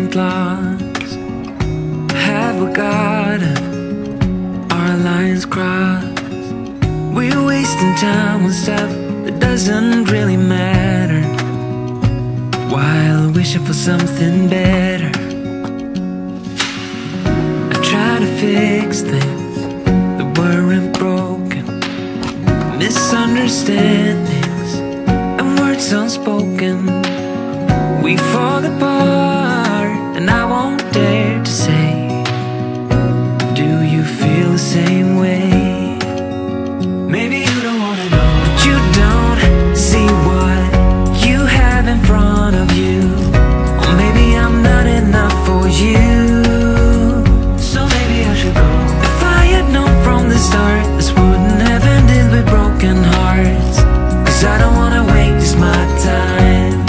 ain't lost. Have we got our lines crossed? We're wasting time on stuff that doesn't really matter, while wishing for something better. I try to fix things that weren't broken, misunderstandings and words unspoken. We fall apart and I won't dare to say, do you feel the same way? Maybe you don't wanna know, but you don't see what you have in front of you. Or maybe I'm not enough for you, so maybe I should go. If I had known from the start, this wouldn't have ended with broken hearts. Cause I don't wanna waste my time.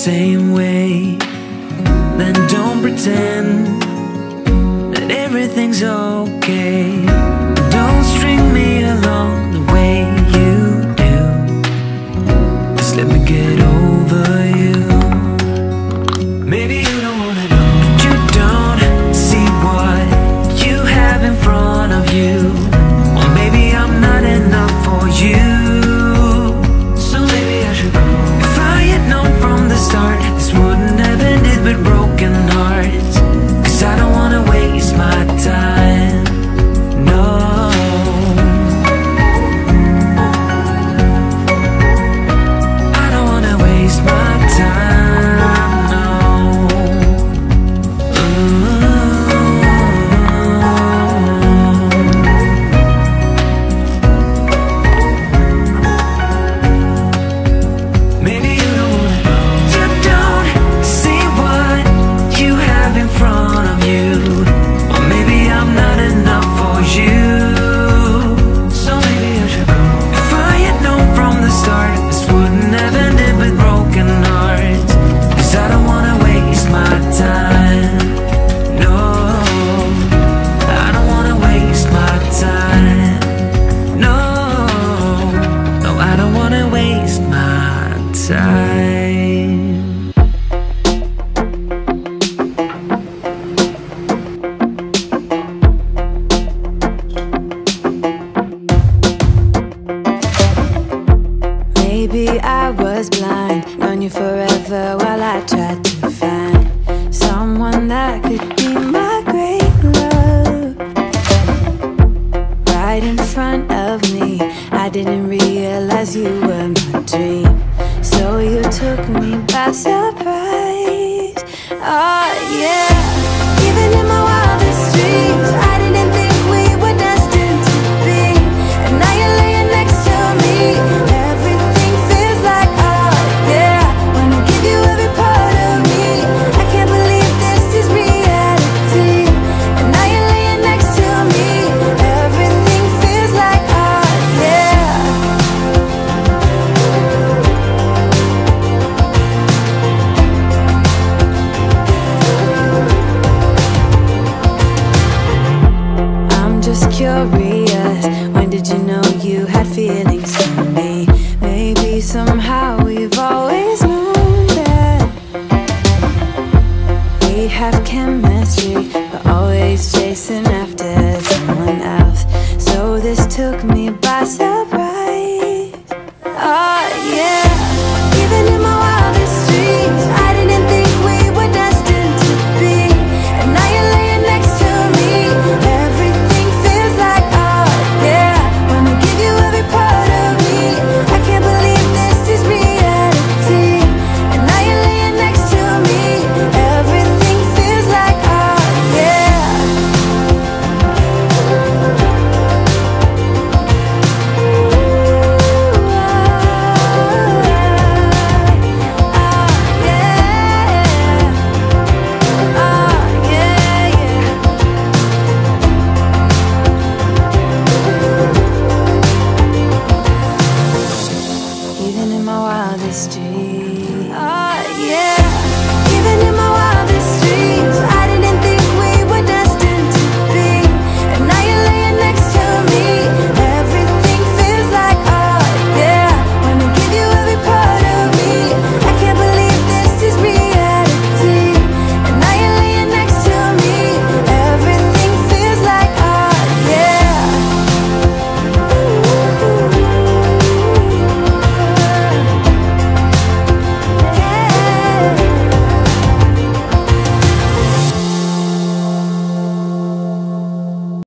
Same way, then don't pretend that everything's okay. Don't string me along the way you do. Just let me get over you. Maybe you don't wanna know, but you don't see what you have in front of you. Or maybe I'm not enough for you, so maybe I should go. If I had known from the start, this wouldn't have ended with broken hearts. Cause I don't wanna waste my time, no. I don't wanna waste my time, no. Maybe you don't wanna know, you don't see what you have in front of you. Or maybe I'm not enough for you, so maybe I should go. If I had known from the start, this wouldn't have ended with broken hearts. Cause I don't wanna waste my time, no. I don't wanna waste my time, no. No, I don't wanna waste my time. Maybe I was blind, known you forever while I tried to find someone that could be my great love. Right in front of me, I didn't realize you were my dream, so you took me by surprise. Oh yeah, even in my wildest dreams, I didn't think we were destined to be. And now you're laying next to me. Everything feels like art, yeah. Wanna give you every part of me. I can't believe this is reality. And now you're laying next to me. Everything feels like art, yeah. I'm just curious, when did you know you had feelings for me? Maybe somehow we've always known that we have chemistry, but always chasing after someone else. So this took me